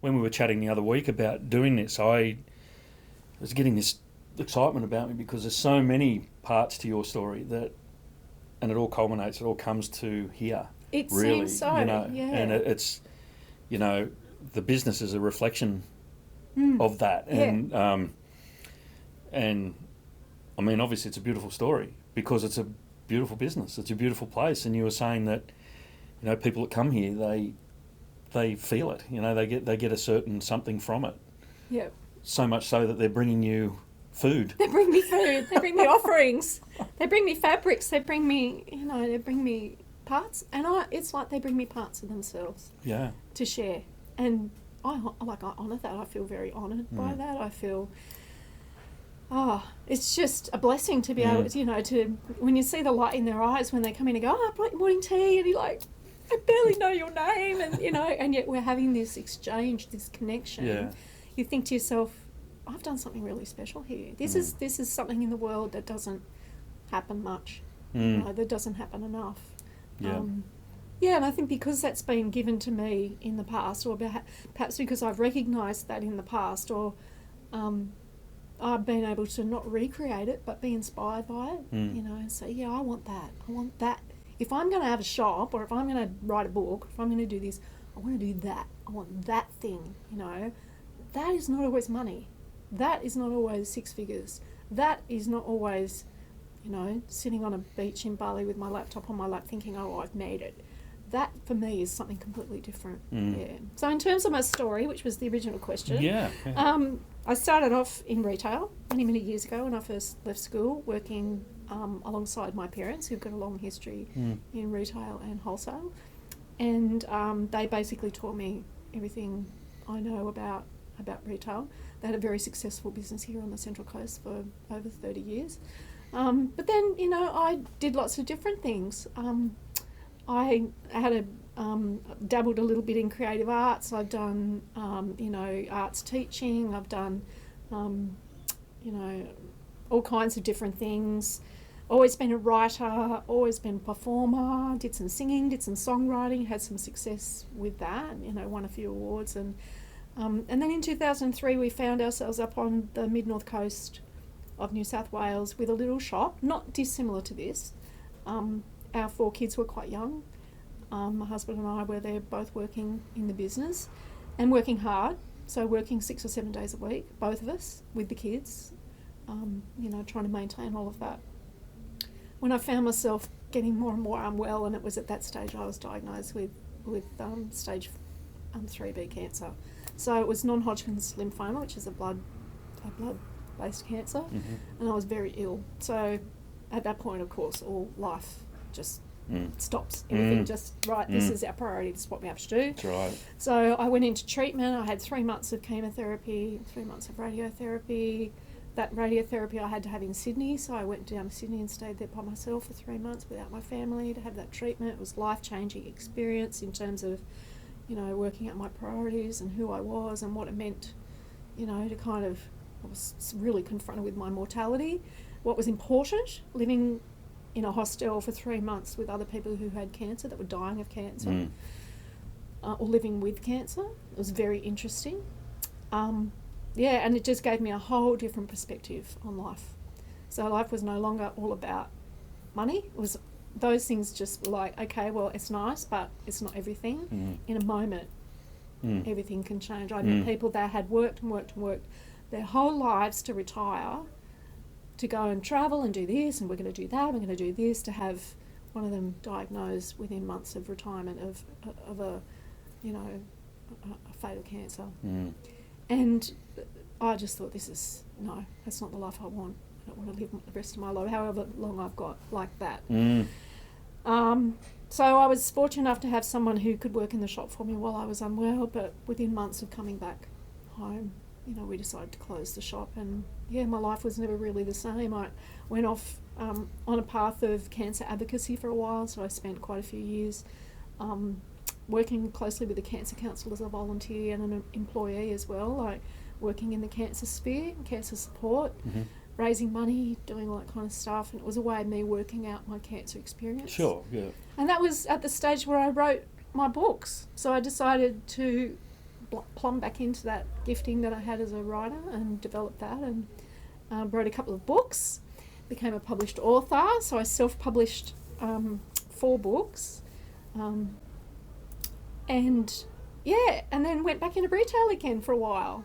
when we were chatting the other week about doing this, I was getting this excitement about me because there's so many parts to your story that, and it all culminates, it all comes to here. It really, seems so, yeah. And it's, the business is a reflection of that. And I mean, obviously it's a beautiful story because it's a beautiful business. It's a beautiful place. And you were saying that, people that come here, they feel it. They get a certain something from it. Yeah. So much so that they're bringing you food. They bring me food. They bring me offerings. They bring me fabrics. They bring me, they bring me parts. And it's like they bring me parts of themselves. Yeah. To share. And I honour that. I feel very honoured by that. I feel, it's just a blessing to be able to, when you see the light in their eyes when they come in and go, I brought you morning tea, and you're like, I barely know your name, and and yet we're having this exchange, this connection. Yeah. You think to yourself, I've done something really special here. This is something in the world that doesn't happen much. That doesn't happen enough. Yeah. And I think because that's been given to me in the past, or perhaps because I've recognised that in the past, or I've been able to not recreate it, but be inspired by it, and say, I want that. I want that. If I'm going to have a shop, or if I'm going to write a book, if I'm going to do this, I want to do that. I want that thing, That is not always money. That is not always six figures. That is not always, sitting on a beach in Bali with my laptop on my lap thinking, I've made it. That, for me, is something completely different. Yeah. So in terms of my story, which was the original question, I started off in retail many, many years ago when I first left school, working alongside my parents, who've got a long history in retail and wholesale. And they basically taught me everything I know about retail. They had a very successful business here on the Central Coast for over 30 years. But then, I did lots of different things. I had dabbled a little bit in creative arts. I've done, arts teaching. I've done, all kinds of different things. Always been a writer, always been a performer, did some singing, did some songwriting, had some success with that, won a few awards. And then in 2003 we found ourselves up on the mid-north coast of New South Wales with a little shop, not dissimilar to this. Our 4 kids were quite young. My husband and I were there both working in the business and working hard, so working 6 or 7 days a week, both of us, with the kids, trying to maintain all of that. When I found myself getting more and more unwell, and it was at that stage I was diagnosed with stage 3B cancer. So it was non-Hodgkin's lymphoma, which is a blood-based cancer, and I was very ill. So at that point, of course, all life just stops. Everything this is our priority, this is what we have to do. That's right. So I went into treatment. I had 3 months of chemotherapy, 3 months of radiotherapy. That radiotherapy I had to have in Sydney, so I went down to Sydney and stayed there by myself for 3 months without my family to have that treatment. It was a life-changing experience in terms of, working out my priorities and who I was and what it meant, to kind of, I was really confronted with my mortality. What was important, living in a hostel for 3 months with other people who had cancer, that were dying of cancer, or living with cancer. It was very interesting. And it just gave me a whole different perspective on life. So life was no longer all about money. It was, those things just were like, okay, well, it's nice, but it's not everything. In a moment, everything can change. I knew people that had worked their whole lives to retire, to go and travel and do this, and we're going to do that, we're going to do this, to have one of them diagnosed within months of retirement of a fatal cancer. And I just thought, that's not the life I want. I don't want to live the rest of my life, however long I've got, like that. So I was fortunate enough to have someone who could work in the shop for me while I was unwell, but within months of coming back home, we decided to close the shop. And my life was never really the same. I went off on a path of cancer advocacy for a while, so I spent quite a few years working closely with the Cancer Council as a volunteer and an employee as well, like working in the cancer sphere, cancer support, raising money, doing all that kind of stuff. And it was a way of me working out my cancer experience. Sure, yeah. And that was at the stage where I wrote my books. So I decided to plumb back into that gifting that I had as a writer and developed that, and wrote a couple of books, became a published author. So I self-published 4 books, and then went back into retail again for a while.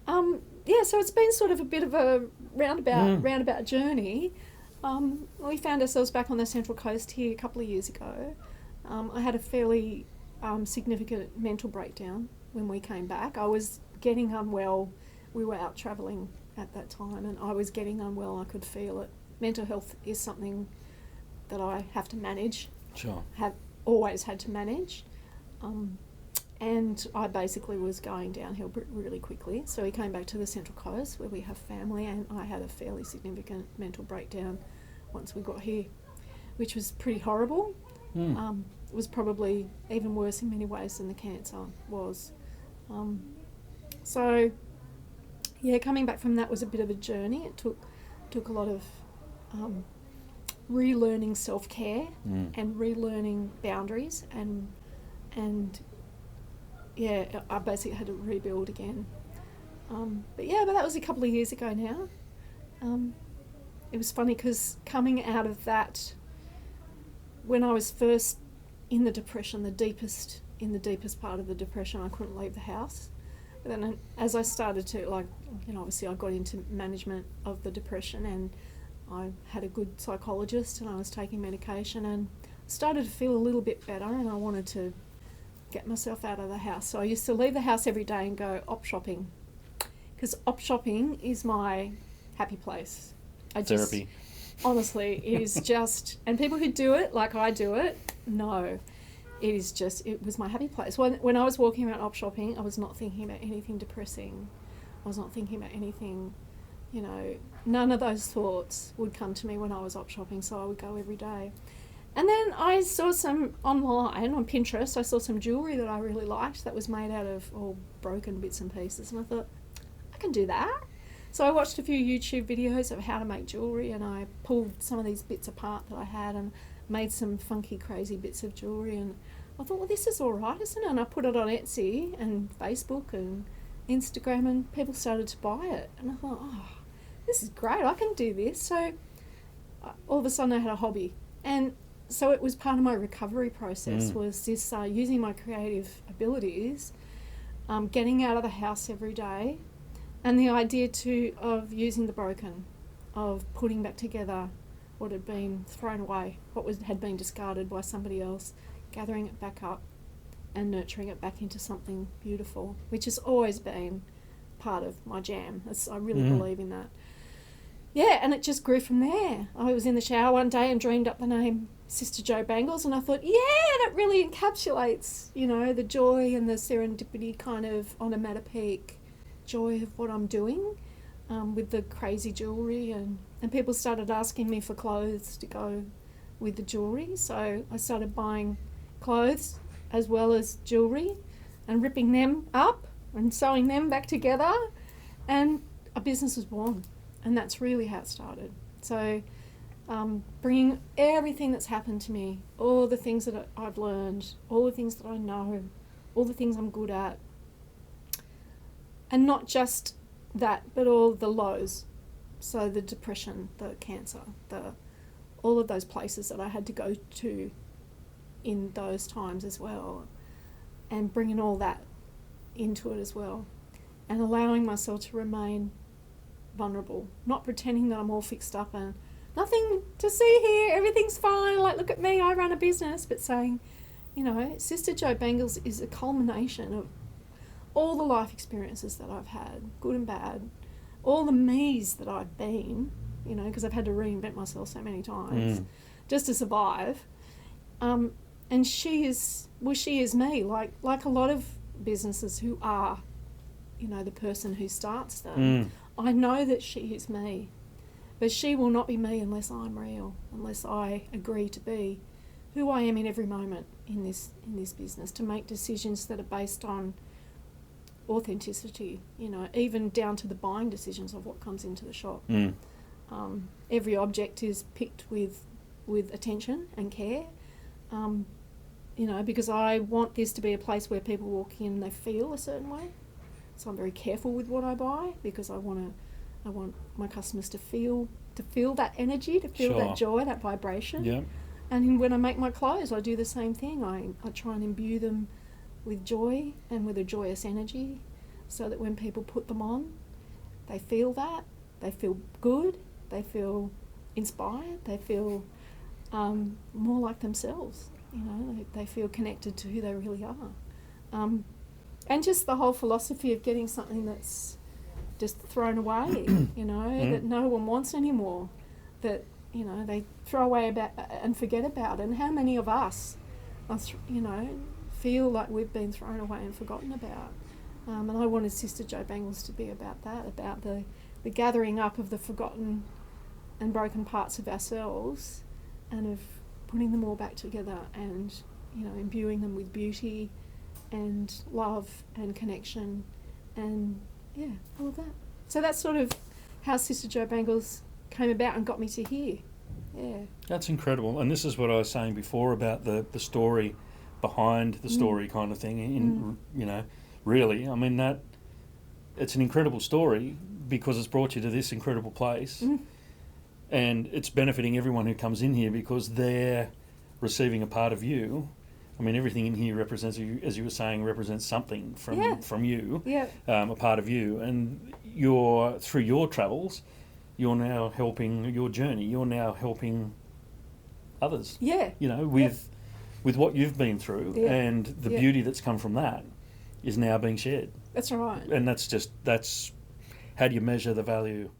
So it's been sort of a bit of a roundabout journey. We found ourselves back on the Central Coast here a couple of years ago. I had a fairly significant mental breakdown when we came back. I was getting unwell. We were out travelling at that time, and I was getting unwell. I could feel it. Mental health is something that I have to manage. Sure. Have always had to manage. And I basically was going downhill really quickly. So we came back to the Central Coast where we have family, and I had a fairly significant mental breakdown once we got here, which was pretty horrible. It was probably even worse in many ways than the cancer was. Coming back from that was a bit of a journey. It took a lot of relearning self-care and relearning boundaries, and I basically had to rebuild again. But that was a couple of years ago now. It was funny because coming out of that, when I was first in the depression, the deepest part of the depression, I couldn't leave the house. But then as I started to, obviously I got into management of the depression, and I had a good psychologist, and I was taking medication, and started to feel a little bit better, and I wanted to get myself out of the house. So I used to leave the house every day and go op shopping, because op shopping is my happy place. Therapy. Honestly, it is just, and people who do it like I do it, no, it was my happy place. When I was walking around op shopping, I was not thinking about anything depressing. I was not thinking about anything, none of those thoughts would come to me when I was op shopping, so I would go every day. And then I saw some online on Pinterest, I saw some jewellery that I really liked that was made out of all broken bits and pieces, and I thought, I can do that. So I watched a few YouTube videos of how to make jewellery, and I pulled some of these bits apart that I had and made some funky, crazy bits of jewellery, and I thought, well, this is all right, isn't it? And I put it on Etsy and Facebook and Instagram, and people started to buy it. And I thought, oh, this is great, I can do this. So all of a sudden I had a hobby. And so it was part of my recovery process, was this using my creative abilities, getting out of the house every day, and the idea too of using the broken, of putting back together what had been thrown away, had been discarded by somebody else, gathering it back up and nurturing it back into something beautiful, which has always been part of my jam. I really believe in that. Yeah, and it just grew from there. I was in the shower one day and dreamed up the name Sister Jo Bangles, and I thought, that really encapsulates, the joy and the serendipity kind of onomatopoeic joy of what I'm doing with the crazy jewellery, and people started asking me for clothes to go with the jewellery, so I started buying clothes as well as jewellery and ripping them up and sewing them back together, and a business was born. And that's really how it started. So bringing everything that's happened to me, all the things that I've learned, all the things that I know, all the things I'm good at, and not just that, but all the lows. So the depression, the cancer, all of those places that I had to go to in those times as well, and bringing all that into it as well, and allowing myself to remain vulnerable, not pretending that I'm all fixed up and nothing to see here, everything's fine, like look at me, I run a business, but saying, Sister Jo Bangles is a culmination of all the life experiences that I've had, good and bad, all the me's that I've been, because I've had to reinvent myself so many times just to survive. And she is me, like a lot of businesses who are, the person who starts them. I know that she is me, but she will not be me unless I'm real, unless I agree to be who I am in every moment in this business, to make decisions that are based on authenticity, even down to the buying decisions of what comes into the shop. Every object is picked with attention and care. you know, because I want this to be a place where people walk in and they feel a certain way. So I'm very careful with what I buy because I want my customers to feel that energy, to feel that joy, that vibration. Yeah. And when I make my clothes, I do the same thing. I try and imbue them with joy and with a joyous energy, so that when people put them on, they feel that, they feel good, they feel inspired, they feel more like themselves. You know, they feel connected to who they really are. And just the whole philosophy of getting something that's just thrown away, you know, that no one wants anymore, that, you know, they throw away about and forget about. And how many of us, you know, feel like we've been thrown away and forgotten about? And I wanted Sister Jo Bangles to be about that, about the gathering up of the forgotten and broken parts of ourselves, and of putting them all back together and, you know, imbuing them with beauty and love and connection and, yeah, all of that. So that's sort of how Sister Jo Bangles came about and got me to here. Yeah. That's incredible. And this is what I was saying before about the story behind the story kind of thing. You know, really, I mean, that it's an incredible story because it's brought you to this incredible place. And it's benefiting everyone who comes in here because they're receiving a part of you. I mean, everything in here represents you, as you were saying, represents something from you, a part of you. And through your travels, you're now helping your journey. You're now helping others. Yeah. You know, with what you've been through, and the beauty that's come from that is now being shared. That's right. And that's how do you measure the value